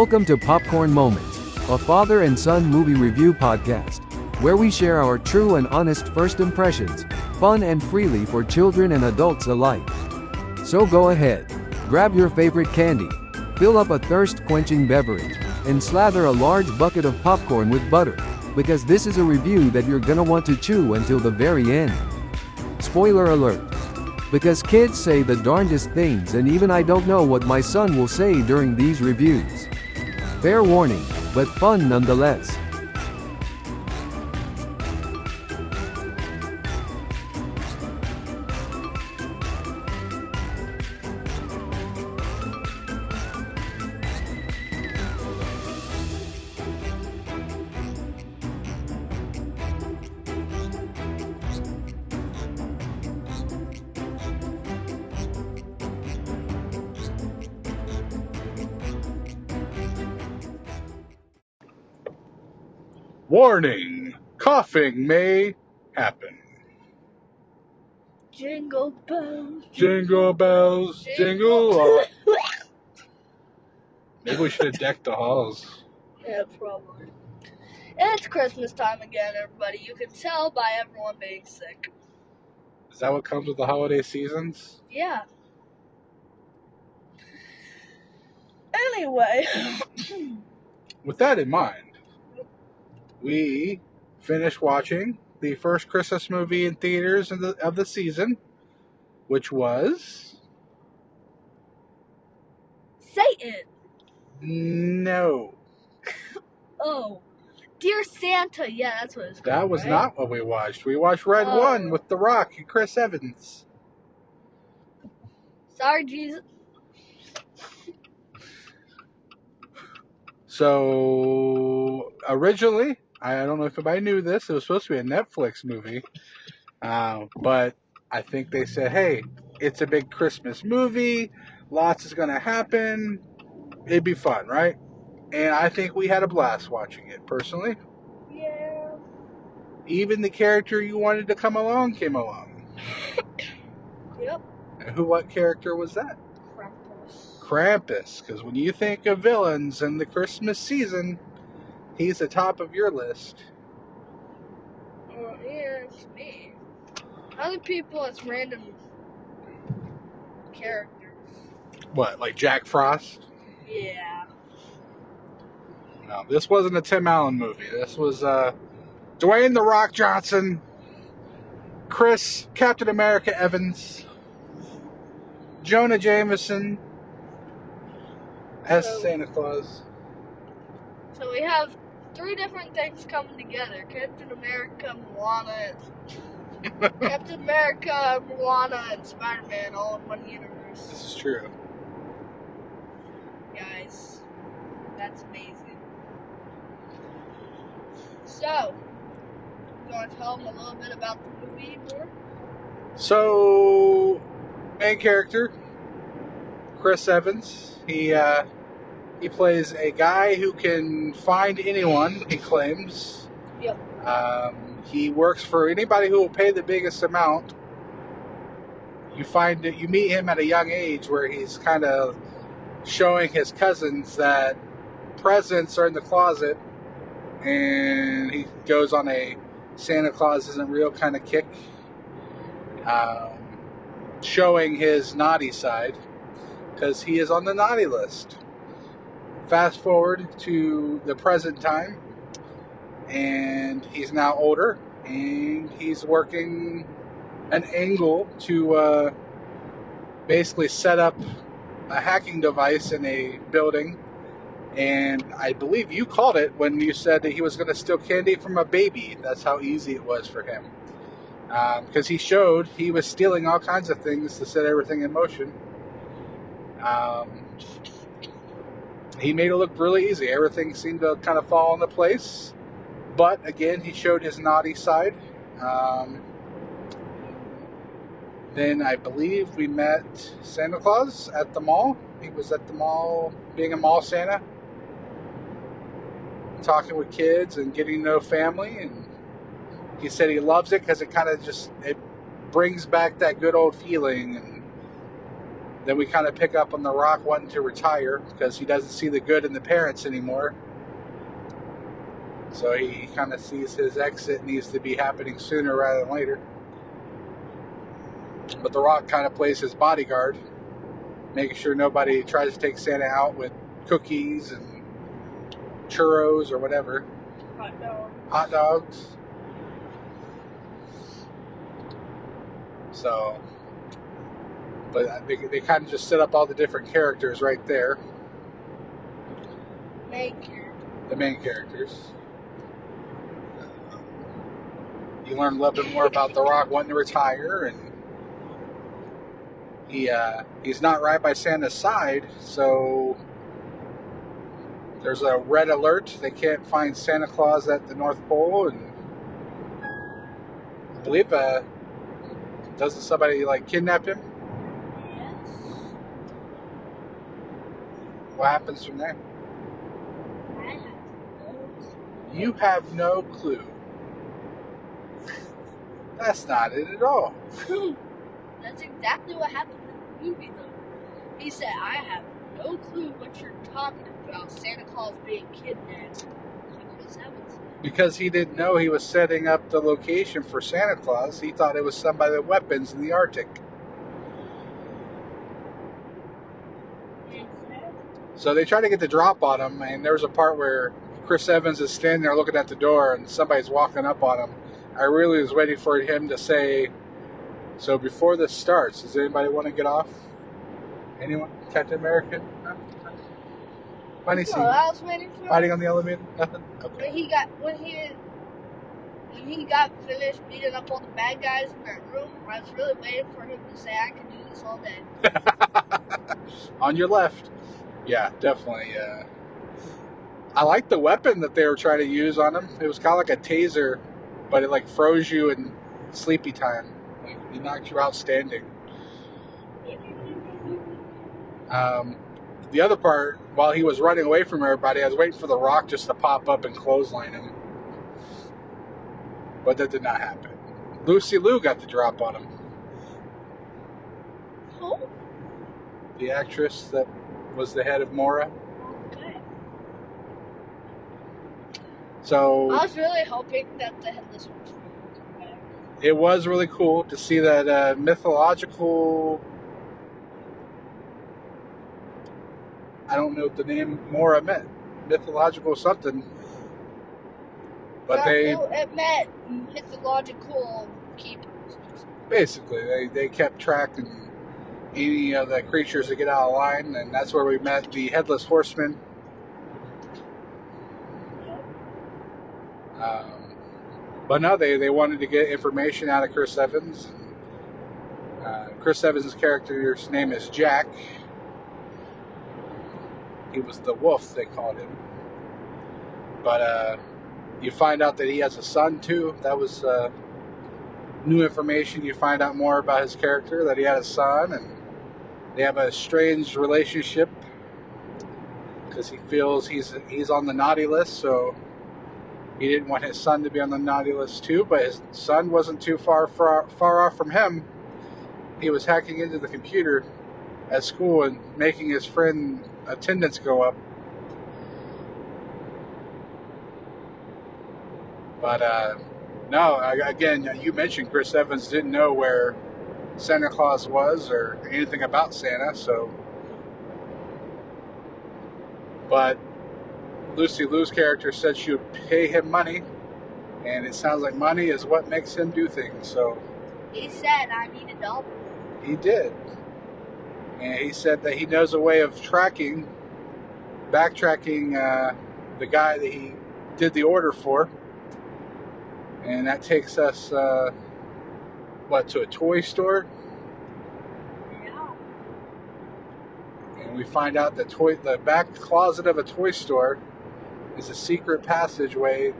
Welcome to Popcorn Moments, a father and son movie review podcast, where we share our true and honest first impressions, fun and freely for children and adults alike. So go ahead, grab your favorite candy, fill up a thirst-quenching beverage, and slather a large bucket of popcorn with butter, because this is a review that you're gonna want to chew until the very end. Spoiler alert. Because kids say the darndest things, and even I don't know what my son will say during these reviews. Fair warning, but fun nonetheless. Warning! Coughing may happen. Jingle bells. Jingle bells, jingle all. Maybe we should have decked the halls. Yeah, probably. It's Christmas time again, everybody. You can tell by everyone being sick. Is that what comes with the holiday seasons? Yeah. Anyway. With that in mind, we finished watching the first Christmas movie in theaters of the season, which was... Satan. No. Oh. Dear Santa. Yeah, that's what it's called. That was right? not what we watched. We watched Red One with The Rock and Chris Evans. Sorry, Jesus. So, originally, I don't know if anybody knew this, it was supposed to be a Netflix movie, but I think they said, hey, it's a big Christmas movie, lots is going to happen, it'd be fun, right? And I think we had a blast watching it, personally. Yeah. Even the character you wanted to come along came along. Yep. And what character was that? Krampus. Krampus, because when you think of villains in the Christmas season, he's the top of your list. Oh, yeah, it's me. Other people, it's random characters. What, like Jack Frost? Yeah. No, this wasn't a Tim Allen movie. This was Dwayne "The Rock" Johnson, Chris Captain America Evans, Jonah Jameson as Santa Claus. So we have three different things coming together. Captain America, Moana, and Spider-Man all in one universe. This is true. Guys, that's amazing. So, you want to tell them a little bit about the movie more? So, main character, Chris Evans. He plays a guy who can find anyone, he claims. Yep. He works for anybody who will pay the biggest amount. You meet him at a young age where he's kind of showing his cousins that presents are in the closet, and he goes on a Santa Claus isn't real kind of kick, showing his naughty side, because he is on the naughty list. Fast forward to the present time, and he's now older, and he's working an angle to basically set up a hacking device in a building. And I believe you called it when you said that he was going to steal candy from a baby. That's how easy it was for him. Because he showed he was stealing all kinds of things to set everything in motion. He made it look really easy. Everything seemed to kind of fall into place. But again, he showed his naughty side. Then I believe we met Santa Claus at the mall. He was at the mall being a mall Santa, talking with kids and getting to know family. And he said he loves it because it kind of it brings back that good old feeling. And Then we kind of pick up on The Rock wanting to retire because he doesn't see the good in the parents anymore. So he kind of sees his exit needs to be happening sooner rather than later. But The Rock kind of plays his bodyguard, making sure nobody tries to take Santa out with cookies and churros or whatever. Hot dogs. So, but they kind of just set up all the different characters right there. The main characters. You learn a little bit more about The Rock wanting to retire, and he's not right by Santa's side, so there's a red alert. They can't find Santa Claus at the North Pole, and I believe doesn't somebody like kidnap him? Yes. What happens from there? I have no clue. You have no clue. That's not it at all. That's exactly what happened in the movie, though. He said, I have no clue what you're talking about, Santa Claus being kidnapped. Like Chris Evans said. Because he didn't know he was setting up the location for Santa Claus, he thought it was somebody with weapons in the Arctic. So they try to get the drop on him, and there's a part where Chris Evans is standing there looking at the door, and somebody's walking up on him. I really was waiting for him to say, so before this starts, does anybody want to get off? Anyone? Captain America? No? Funny scene. I was waiting for Fighting on the elevator? Nothing? Okay. When he got finished beating up all the bad guys in that room, I was really waiting for him to say, I can do this all day. On your left. Yeah, definitely. I like the weapon that they were trying to use on him. It was kind of like a taser, but it like froze you in sleepy time. Like, it knocked you out standing. The other part, while he was running away from everybody, I was waiting for The Rock just to pop up and clothesline him. But that did not happen. Lucy Liu got the drop on him. Who? The actress that was the head of Mora. Okay. So I was really hoping that the Headless Horseman would come back. it was really cool to see that mythological... I don't know what the name Mora meant. Mythological something. But it meant mythological keepers. Basically, they kept tracking any of the creatures that get out of line, and that's where we met the Headless Horseman. But no, they wanted to get information out of Chris Evans. Chris Evans' character's name is Jack. He was the wolf, they called him. But you find out that he has a son, too. That was new information. You find out more about his character, that he had a son, and they have a strange relationship because he feels he's on the naughty list, so he didn't want his son to be on the naughty list too, but his son wasn't too far off from him. He was hacking into the computer at school and making his friend attendance go up. But no, again, you mentioned Chris Evans didn't know where Santa Claus was or anything about Santa, so. But Lucy Liu's character said she would pay him money, and it sounds like money is what makes him do things. So He said, I need $1. he did. And he said that he knows a way of backtracking the guy that he did the order for. And that takes us, to a toy store? Yeah. And we find out the back closet of a toy store is a secret passageway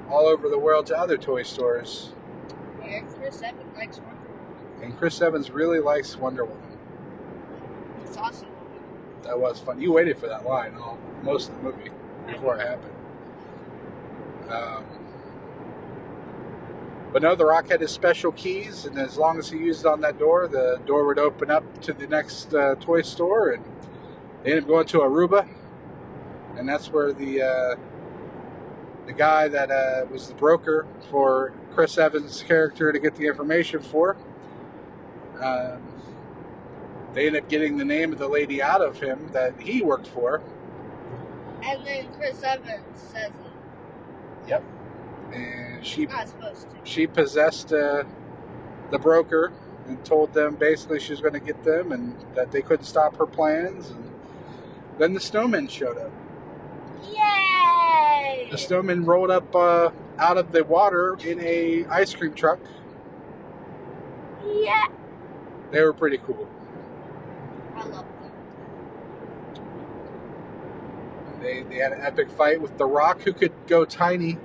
all over the world to other toy stores. And Chris Evans likes Wonder Woman. And Chris Evans really likes Wonder Woman. It's awesome. That was fun. You waited for that line most of the movie before it happened. But no, The Rock had his special keys, and as long as he used it on that door, the door would open up to the next toy store, and they ended up going to Aruba, and that's where the guy that was the broker for Chris Evans' character to get the information for, they ended up getting the name of the lady out of him that he worked for. And then Chris Evans says it. Yep. And she Not supposed to. she possessed the broker and told them basically she was going to get them and that they couldn't stop her plans. And then the snowmen showed up. Yay! The snowmen rolled up out of the water in a ice cream truck. Yeah. They were pretty cool. I love them. They had an epic fight with The Rock, who could go tiny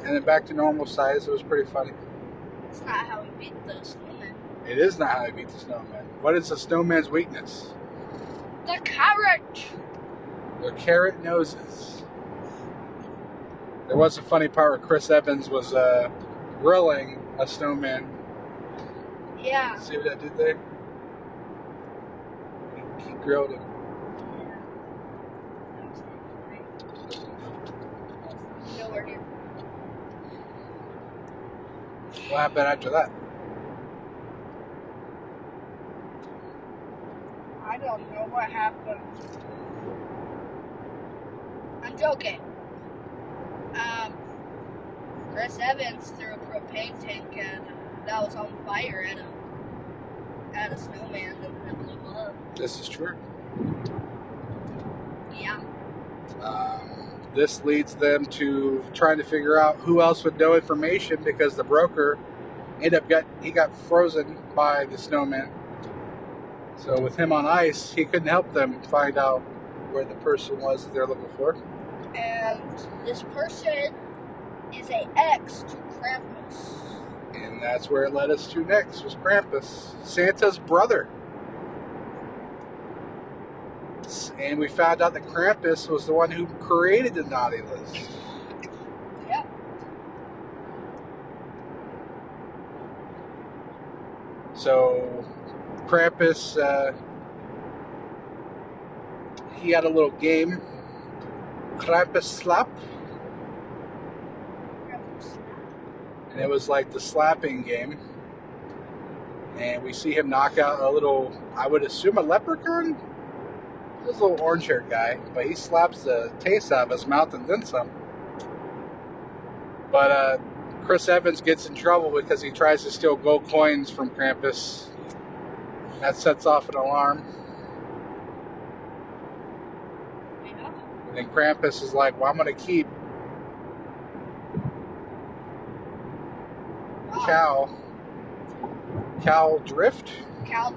and then back to normal size. It was pretty funny. It's not how we beat the snowman. It is not how you beat the snowman. What is the snowman's weakness? The carrot! Their carrot noses. There was a funny part where Chris Evans was grilling a snowman. Yeah. See what I did there? He grilled him. Nowhere near. What happened after that? I don't know what happened. I'm joking. Chris Evans threw a propane tank and that was on fire at a snowman and blew up. This is true. Yeah. This leads them to trying to figure out who else would know information because the broker got frozen by the snowman. So with him on ice, he couldn't help them find out where the person was that they're looking for. And this person is a ex to Krampus. And that's where it led us to next, was Krampus, Santa's brother. And we found out that Krampus was the one who created the naughty list. Yep. So Krampus, he had a little game, Krampus Slap. And it was like the slapping game. And we see him knock out a little, I would assume a leprechaun? He was a little orange-haired guy, but he slaps the taste out of his mouth and then some. But Chris Evans gets in trouble because he tries to steal gold coins from Krampus. That sets off an alarm. And then Krampus is like, well, I'm going to keep Cal Drift? Cal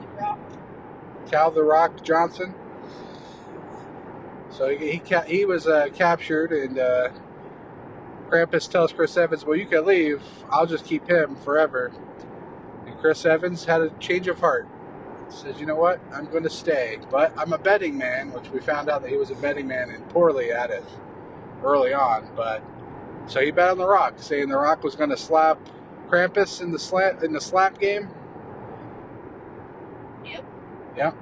the Rock Johnson. So he was captured, and Krampus tells Chris Evans, well, you can leave. I'll just keep him forever. And Chris Evans had a change of heart. Says, you know what? I'm going to stay. But I'm a betting man, which we found out that he was a betting man and poorly at it early on. But so he bet on The Rock, saying The Rock was going to slap Krampus in the slap game. Yep. Yep.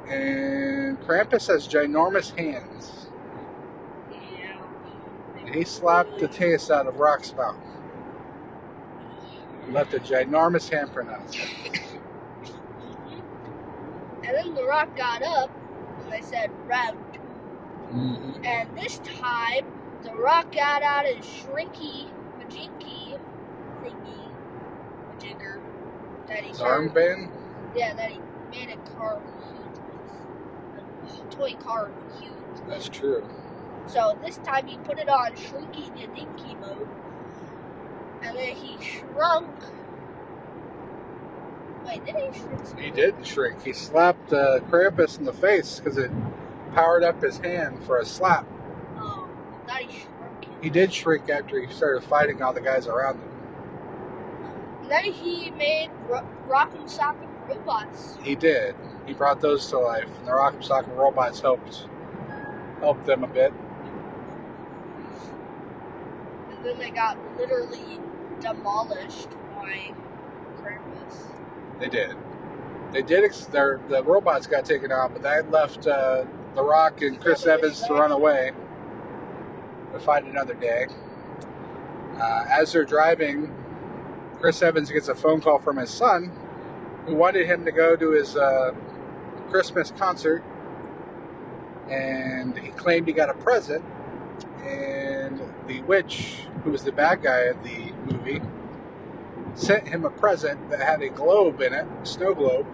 And Krampus has ginormous hands. Yeah. And he slapped the taste out of Rock's mouth. And left a ginormous handprint on his head. And then The Rock got up and they said round two. Mm-hmm. And this time, The Rock got out his shrinky majinky thingy majigger that he Armband? Yeah, that he made a car huge with. A toy car huge with. That's true. So this time he put it on shrinky dinky mode. And then he shrunk. Wait, did he shrink? He didn't shrink. He slapped Krampus in the face because it powered up his hand for a slap. Oh, I thought he shrunk him. He did shrink after he started fighting all the guys around him. And then he made Rock'em Sock'em robots. He did. He brought those to life. And the Rock'em Sock'em robots helped them a bit. And then they got literally demolished by Krampus. They did. The robots got taken out, but that left The Rock and Chris Evans to run away to fight another day. As they're driving, Chris Evans gets a phone call from his son, who wanted him to go to his Christmas concert, and he claimed he got a present. And the witch, who was the bad guy of the movie, sent him a present that had a globe in it, a snow globe.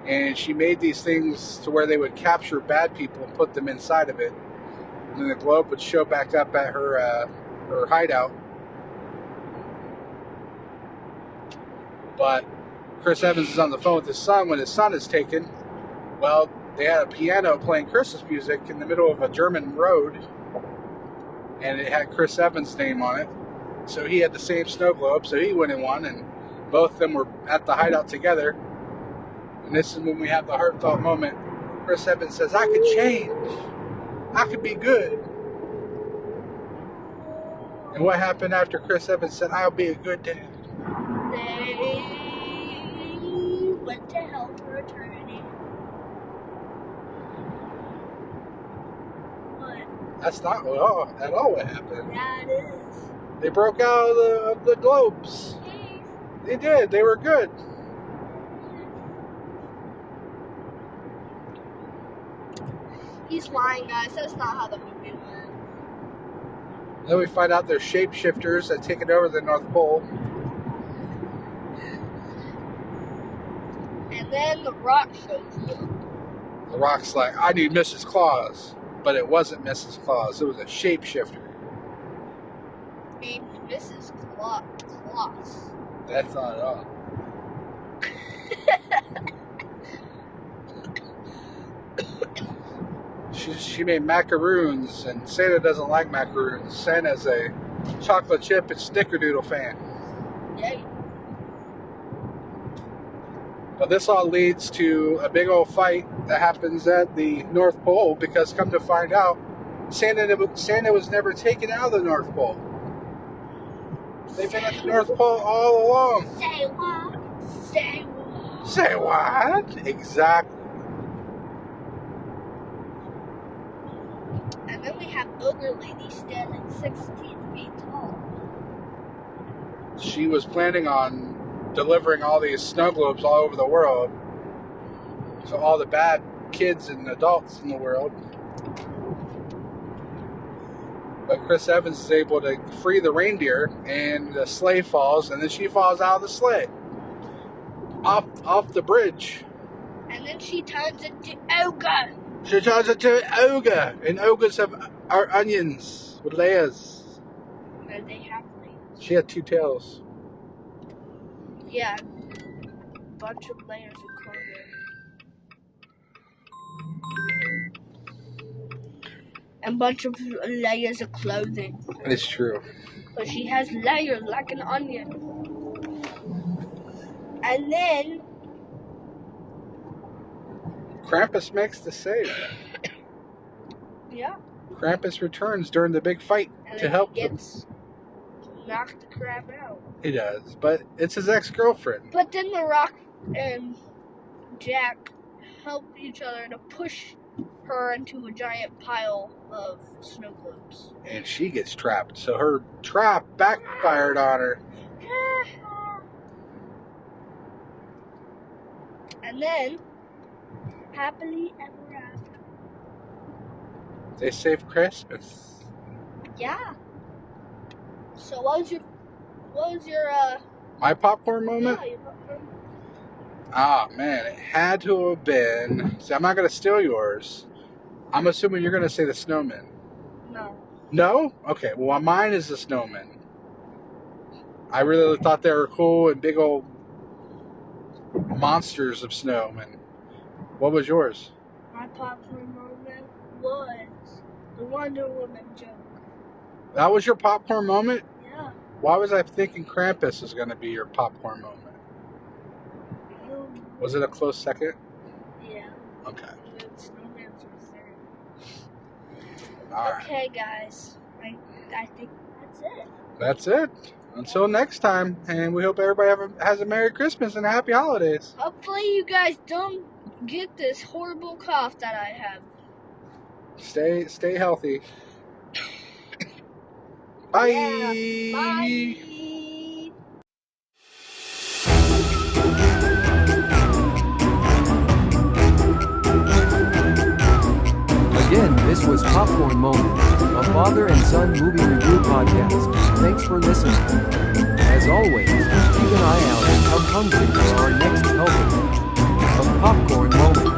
And she made these things to where they would capture bad people and put them inside of it. And then the globe would show back up at her hideout. But Chris Evans is on the phone with his son when his son is taken. Well, they had a piano playing Christmas music in the middle of a German road. And it had Chris Evans' name on it. So he had the same snow globe, so he went and won. And both of them were at the hideout together. And this is when we have the heartfelt moment. Chris Evans says, I could change. I could be good. And what happened after Chris Evans said, I'll be a good dad? They went to hell for eternity. What? That's not at all what happened. Yeah, it is. They broke out of the globes. They did. They were good. He's lying, guys. That's not how the movie went. Then we find out they're shapeshifters that taken over the North Pole. And then the Rock shows up. The Rock's like, I need Mrs. Claus. But it wasn't Mrs. Claus. It was a shapeshifter. Named Mrs. Claus. That's not at all. She made macaroons, and Santa doesn't like macaroons. Santa's a chocolate chip and snickerdoodle fan. Yay. But this all leads to a big old fight that happens at the North Pole, because come to find out, Santa was never taken out of the North Pole. They've been at the North Pole all along. Say what? Say what? Say what? Exactly. And then we have Ogre Lady standing 16 feet tall. She was planning on delivering all these snow globes all over the world, so all the bad kids and adults in the world. But Chris Evans is able to free the reindeer, and the sleigh falls, and then she falls out of the sleigh off the bridge. And then she turns into Ogre. She turns into an ogre, and ogres are onions with layers. And they have layers. She had 2 tails. Yeah. Bunch of layers of clothing. And bunch of layers of clothing. It's true. But she has layers like an onion. And then Krampus makes the save. yeah. Krampus returns during the big fight And to then help he them. gets knocked the crap out. He does, but it's his ex-girlfriend. But then The Rock and Jack help each other to push her into a giant pile of snow globes. And she gets trapped, so her trap backfired on her. And then, happily ever after. They saved Christmas. Yeah. So what was your My popcorn moment? yeah, your popcorn? Ah, man, it had to have been... See, I'm not going to steal yours. I'm assuming you're going to say the snowman. No. No? Okay, well, mine is the snowman. I really thought they were cool and big old monsters of snowmen. What was yours? My popcorn moment was the Wonder Woman joke. That was your popcorn moment? Yeah. Why was I thinking Krampus was going to be your popcorn moment? Was it a close second? Yeah. Okay. And then snowman's was there. All right. Okay, guys. I think that's it. That's it. Until next time, and we hope everybody has a Merry Christmas and a Happy Holidays. Hopefully you guys don't get this horrible cough that I have. Stay healthy. Bye. Yeah, bye. Again, this was Popcorn Moments, a father and son movie review podcast. Thanks for listening. As always, keep an eye out and come hungry for our next helping of Popcorn Moments.